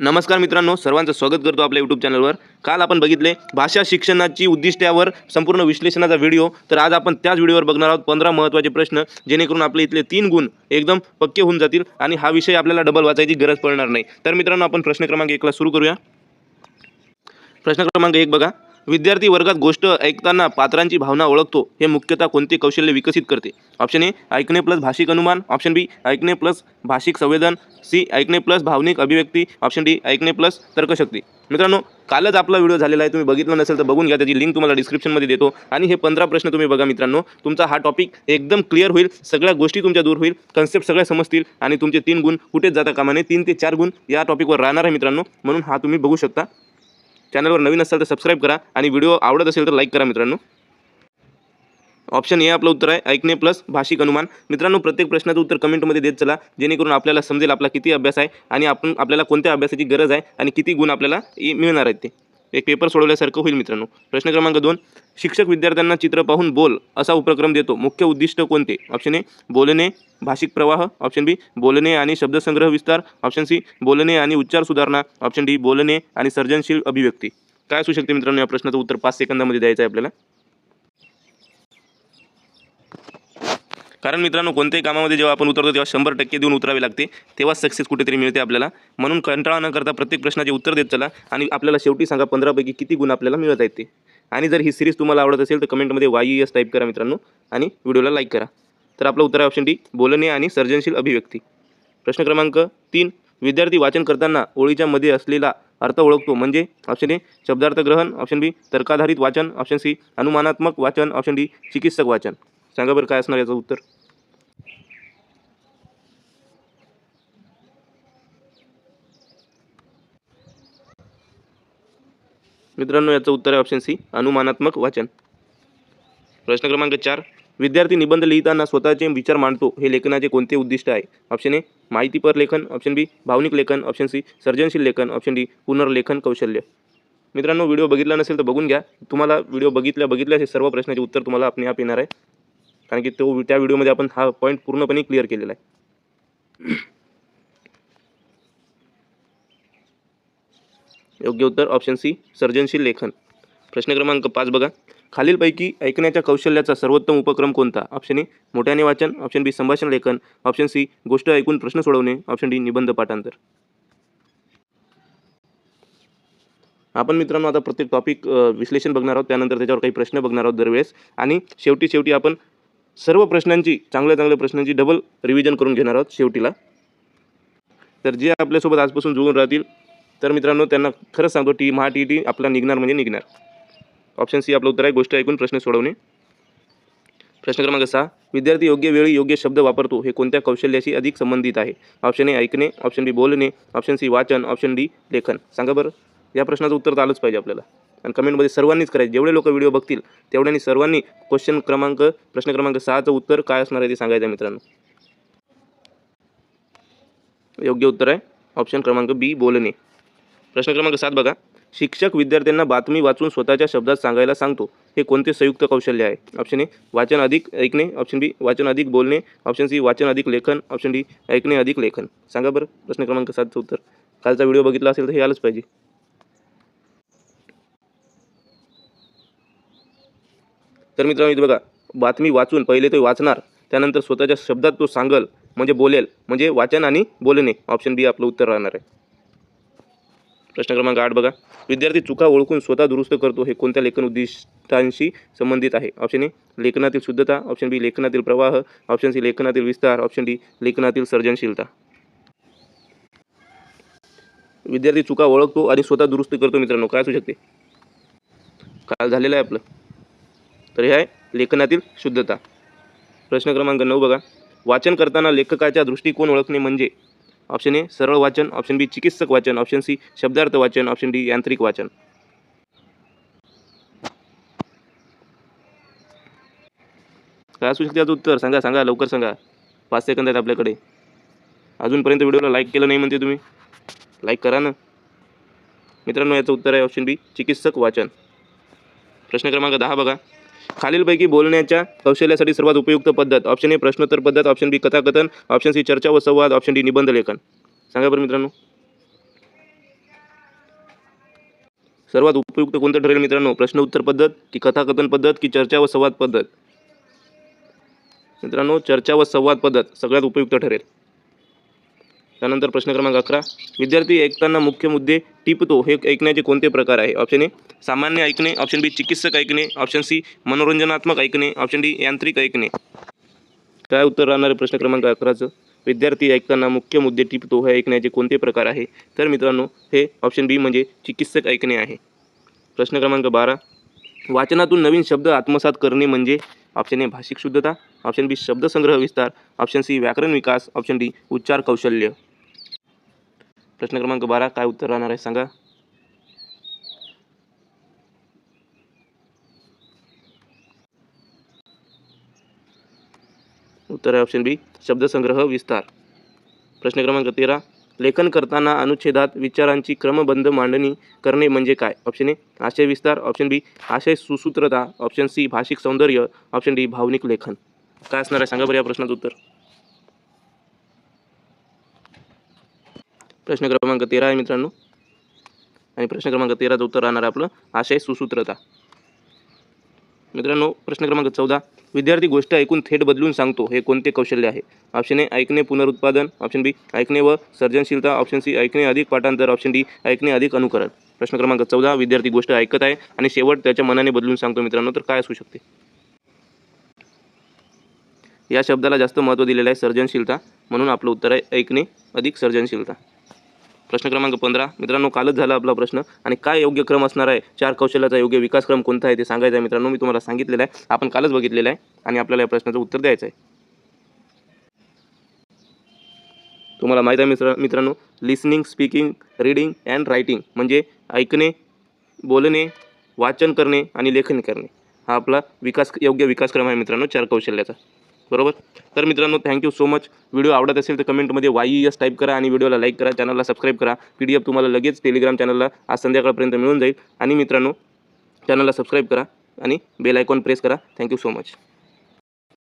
नमस्कार मित्रांनो, सर्वांचं स्वागत करतो आपल्या यूट्यूब चॅनलवर. काल आपण बघितले भाषा शिक्षणाची उद्दिष्ट्यावर संपूर्ण विश्लेषणाचा व्हिडिओ. तर आज आपण त्याच व्हिडिओवर बघणार आहोत 15 महत्त्वाचे प्रश्न, जेणेकरून आपले इथले 3 गुण एकदम पक्के होऊन जातील आणि हा विषय आपल्याला डबल वाचायची गरज पडणार नाही. तर मित्रांनो, आपण प्रश्न क्रमांक 1 ला सुरू करूया. प्रश्न क्रमांक 1 बघा. विद्यार्थी वर्गात गोष्ट ऐकताना पात्रांची भावना ओळखतो, हे मुख्यतः कोणते कौशल्य विकसित करते? ऑप्शन ए ऐकणे प्लस भाषिक अनुमान, ऑप्शन बी ऐकणे प्लस भाषिक संवेदन, सी ऐकणे प्लस भावनिक अभिव्यक्ती, ऑप्शन डी ऐकणे प्लस तर्कशक्ती. मित्रांनो, कालच आपला व्हिडिओ झालेला आहे, तुम्ही बघितला नसेल तर बघून घ्या, त्याची लिंक तुम्हाला डिस्क्रिप्शनमध्ये देतो. आणि हे 15 प्रश्न तुम्ही बघा मित्रांनो, तुमचा हा टॉपिक एकदम क्लिअर होईल, सगळ्या गोष्टी तुमच्या दूर होईल, कन्सेप्ट सगळ्या समजतील आणि तुमचे 3 गुण कुठेच जाता कामा नये. 3 ते 4 गुण या टॉपिकवर राहणार आहे मित्रांनो, म्हणून हा तुम्ही बघू शकता. चॅनलवर नवीन असाल तर सबस्क्राईब करा आणि व्हिडिओ आवडत असेल तर लाईक करा मित्रांनो. ऑप्शन ए आपलं उत्तर आहे, ऐकणे प्लस भाषिक अनुमान. मित्रांनो, प्रत्येक प्रश्नाचं उत्तर कमेंटमध्ये देत चला, जेणेकरून आपल्याला समजेल आपला किती अभ्यास आहे आणि आपल्याला कोणत्या अभ्यासाची गरज आहे आणि किती गुण आपल्याला मिळणार आहेत. ते एक पेपर सोडवल्यासारखं होईल मित्रांनो. प्रश्न क्रमांक 2. शिक्षक विद्यार्थ्यांना चित्र पाहून बोल असा उपक्रम देतो, मुख्य उद्दिष्ट कोणते? ऑप्शन ए बोलणे भाषिक प्रवाह, ऑप्शन बी बोलणे आणि शब्दसंग्रह विस्तार, ऑप्शन सी बोलणे आणि उच्चार सुधारणा, ऑप्शन डी बोलणे आणि सर्जनशील अभिव्यक्ती. काय असू शकते मित्रांनो? या प्रश्नाचं उत्तर 5 सेकंदामध्ये द्यायचं आहे आपल्याला. कारण मित्रांनो, कोणत्याही कामामध्ये जेव्हा आपण उतरतो तेव्हा 100% देऊन उतरावे लागते, तेव्हा सक्सेस कुठेतरी मिळते आपल्याला. म्हणून कंटाळा न करता प्रत्येक प्रश्नाचे उत्तर देत चला आणि आपल्याला शेवटी सांगा 15 पैकी किती गुण आपल्याला मिळत आहेत ते. आणि जर ही सिरीज तुम्हाला आवडत असेल तर कमेंटमध्ये YES टाईप करा मित्रांनो आणि व्हिडिओला लाईक करा. तर आपलं उत्तर आहे ऑप्शन डी बोलणे आणि सर्जनशील अभिव्यक्ती. प्रश्न क्रमांक 3. विद्यार्थी वाचन करताना ओळीच्या मध्ये असलेला अर्थ ओळखतो, म्हणजे? ऑप्शन ए शब्दार्थ ग्रहण, ऑप्शन बी तर्काधारित वाचन, ऑप्शन सी अनुमानात्मक वाचन, ऑप्शन डी चिकित्सक वाचन. सांगा बरं काय असणार याचं उत्तर? मित्रांनो, याचं उत्तर आहे ऑप्शन सी अनुमानात्मक वाचन. प्रश्न क्रमांक 4. विद्यार्थी निबंध लिहिताना स्वतःचे विचार मांडतो, हे लेखनाचे कोणते उद्दिष्ट आहे? ऑप्शन ए माहितीपर लेखन, ऑप्शन बी भावनिक लेखन, ऑप्शन सी सर्जनशील लेखन, ऑप्शन डी पुनर्लेखन कौशल्य. मित्रांनो, व्हिडिओ बघितला नसेल तर बघून घ्या. तुम्हाला व्हिडिओ बघितल्या हे सर्व प्रश्नाचे उत्तर तुम्हाला आपण आप येणार आहे, कारण की त्या व्हिडिओमध्ये आपण हा पॉईंट पूर्णपणे क्लिअर केलेला आहे. योग्य उत्तर ऑप्शन सी सर्जनशील लेखन. प्रश्न क्रमांक 5 बघा. खालीलपैकी ऐकण्याच्या कौशल्याचा सर्वोत्तम उपक्रम कोणता? ऑप्शन ए मोठ्याने वाचन, ऑप्शन बी संभाषण लेखन, ऑप्शन सी गोष्ट ऐकून प्रश्न सोडवणे, ऑप्शन डी निबंध पाठांतर. आपण मित्रांनो आता प्रत्येक टॉपिक विश्लेषण बघणार आहोत, त्यानंतर त्याच्यावर काही प्रश्न बघणार आहोत दरवेळेस, आणि शेवटी आपण सर्व प्रश्नांची चांगल्या प्रश्नांची डबल रिव्हिजन करून घेणार आहोत शेवटीला. तर जे आपल्यासोबत आजपासून जुळून राहतील तर मित्रांनो, त्यांना खरंच सांगतो TET आपला निघणार म्हणजे निघणार. ऑप्शन सी आपलं उत्तर आहे, गोष्ट ऐकून प्रश्न सोडवणे. प्रश्न क्रमांक 6. विद्यार्थी योग्य वेळी योग्य शब्द वापरतो, हे कोणत्या कौशल्याशी अधिक संबंधित आहे? ऑप्शन ए ऐकणे, ऑप्शन बी बोलणे, ऑप्शन सी वाचन, ऑप्शन डी लेखन. सांगा बरं, या प्रश्नाचं उत्तर तर आलंच पाहिजे आपल्याला, आणि कमेंटमध्ये सर्वांनीच करायचं. जेवढे लोक व्हिडिओ बघतील तेवढ्यांनी सर्वांनी प्रश्न क्रमांक 6चं उत्तर काय असणार आहे ते सांगायचं मित्रांनो. योग्य उत्तर आहे ऑप्शन क्रमांक बी बोलणे. प्रश्न क्रमांक 7 बघा. शिक्षक विद्यार्थ्यांना बातमी वाचून स्वतःच्या शब्दात सांगायला सांगतो, हे कोणते संयुक्त कौशल्य आहे? ऑप्शन ए वाचन अधिक ऐकणे, ऑप्शन बी वाचन अधिक बोलणे, ऑप्शन सी वाचन अधिक लेखन, ऑप्शन डी ऐकणे अधिक लेखन. सांगा बरं प्रश्न क्रमांक 7चं उत्तर. कालचा व्हिडिओ बघितला असेल तर हे आलंच पाहिजे. तर मित्रांनो, इथे बघा, बातमी वाचून पहिले तो वाचणार, त्यानंतर स्वतःच्या शब्दात तो सांगल म्हणजे बोलेल, म्हणजे वाचन आणि बोलणे. ऑप्शन बी आपलं उत्तर राहणार आहे. प्रश्न क्रमांक 8 बघा. विद्यार्थी चुका ओळखून स्वतः दुरुस्त करतो, हे कोणत्या लेखन उद्दिष्टांशी संबंधित आहे? ऑप्शन ए लेखनातील शुद्धता, ऑप्शन बी लेखनातील प्रवाह, ऑप्शन सी लेखनातील विस्तार, ऑप्शन डी लेखनातील सर्जनशीलता. विद्यार्थी चुका ओळखतो आणि स्वतः दुरुस्त करतो मित्रांनो, काय असू शकते? काल झालेलं आहे आपलं, तर हे आहे लेखनातील शुद्धता. प्रश्न क्रमांक 9 बघा. वाचन करताना लेखकाचा दृष्टिकोन ओळखणे म्हणजे? ऑप्शन ए सरळ वाचन, ऑप्शन बी चिकित्सक वाचन, ऑप्शन सी शब्दार्थ वाचन, ऑप्शन डी यांत्रिक वाचन. काय असू शकते याचं उत्तर? सांगा लवकर सांगा, 5 सेकंद आहेत आपल्याकडे. अजूनपर्यंत व्हिडिओला लाईक केलं नाही म्हणते तुम्ही, लाईक करा ना मित्रांनो. याचं उत्तर आहे ऑप्शन बी चिकित्सक वाचन. प्रश्न क्रमांक 10 बघा. खालीलपैकी बोलण्याच्या कौशल्यासाठी सर्वात उपयुक्त पद्धत? ऑप्शन ए प्रश्नोत्तर पद्धत, ऑप्शन बी कथाकथन, ऑप्शन सी चर्चा व संवाद, ऑप्शन डी निबंध लेखन. सांगा बरं मित्रांनो. सर्वात उपयुक्त कोणतं ठरेल मित्रांनो? प्रश्न उत्तर पद्धत की कथाकथन पद्धत की चर्चा व संवाद पद्धत? मित्रांनो चर्चा व संवाद पद्धत सगळ्यात उपयुक्त ठरेल. त्यानंतर प्रश्न क्रमांक 11, विद्यार्थी ऐकताना मुख्य मुद्दे टिपतो हे ऐकण्याचे कोणते प्रकार आहे? ऑप्शन ए सामान्य ऐकणे, ऑप्शन बी चिकित्सक ऐकणे, ऑप्शन सी मनोरंजनात्मक ऐकणे, ऑप्शन डी यांत्रिक ऐकणे. काय उत्तर राहणार आहे प्रश्न क्रमांक 11चं? विद्यार्थी ऐकताना मुख्य मुद्दे टिपतो हे ऐकण्याचे कोणते प्रकार आहे? तर मित्रांनो हे ऑप्शन बी म्हणजे चिकित्सक ऐकणे आहे. प्रश्न क्रमांक 12, वाचनातून नवीन शब्द आत्मसात करणे म्हणजे? ऑप्शन ए भाषिक शुद्धता, ऑप्शन बी शब्दसंग्रह विस्तार, ऑप्शन सी व्याकरण विकास, ऑप्शन डी उच्चार कौशल्य. प्रश्न क्रमांक 12 काय उत्तर राहणार आहे सांगा. उत्तर आहे ऑप्शन बी शब्दसंग्रह विस्तार. प्रश्न क्रमांक 13, लेखन करताना अनुच्छेदात विचारांची क्रमबद्ध मांडणी करणे म्हणजे काय? ऑप्शन ए आशय विस्तार, ऑप्शन बी आशय सुसूत्रता, ऑप्शन सी भाषिक सौंदर्य, ऑप्शन डी भावनिक लेखन. काय असणार आहे सांगा बरं या प्रश्नाचं उत्तर. प्रश्न क्रमांक 13 आहे मित्रांनो आणि प्रश्न क्रमांक 13चं उत्तर राहणार आहे आपलं आशय सुसूत्रता. मित्रांनो प्रश्न क्रमांक 14, विद्यार्थी गोष्ट ऐकून थेट बदलून सांगतो हे कोणते कौशल्य आहे? ऑप्शन ए ऐकणे पुनरुत्पादन, ऑप्शन बी ऐकणे व सर्जनशीलता, ऑप्शन सी ऐकणे अधिक पाठांतर, ऑप्शन डी ऐकणे अधिक अनुकरण. प्रश्न क्रमांक 14, विद्यार्थी गोष्ट ऐकत आहे आणि शेवट त्याच्या मनाने बदलून सांगतो मित्रांनो, तर काय असू शकते? या शब्दाला जास्त महत्त्व दिलेलं आहे सर्जनशीलता, म्हणून आपलं उत्तर आहे ऐकणे अधिक सर्जनशीलता. प्रश्न क्रमांक 15, मित्रांनो कालच झाला आपला प्रश्न आणि काय योग्य क्रम असणार आहे? 4 कौशल्याचा योग्य विकास क्रम कोणता आहे ते सांगायचं आहे मित्रांनो. मी तुम्हाला सांगितलेलं आहे, आपण कालच बघितलेलं आहे आणि आपल्याला या प्रश्नाचं उत्तर द्यायचं आहे. तुम्हाला माहीत आहे मित्रांनो listening, speaking, reading and writing म्हणजे ऐकणे, बोलणे, वाचन करणे आणि लेखन करणे हा आपला योग्य विकास क्रम आहे मित्रांनो 4 कौशल्याचा. बरोबर. तर मित्रांनो थँक्यू सो मच. व्हिडिओ आवडत असेल तर कमेंटमध्ये YES टाईप करा आणि व्हिडिओला लाईक करा, चॅनलला सबस्क्राईब करा. PDF तुम्हाला लगेच टेलिग्राम चॅनलला आज संध्याकाळपर्यंत मिळून जाईल. आणि मित्रांनो चॅनलला सबस्क्राईब करा आणि बेल आयकॉन प्रेस करा. Thank you so much.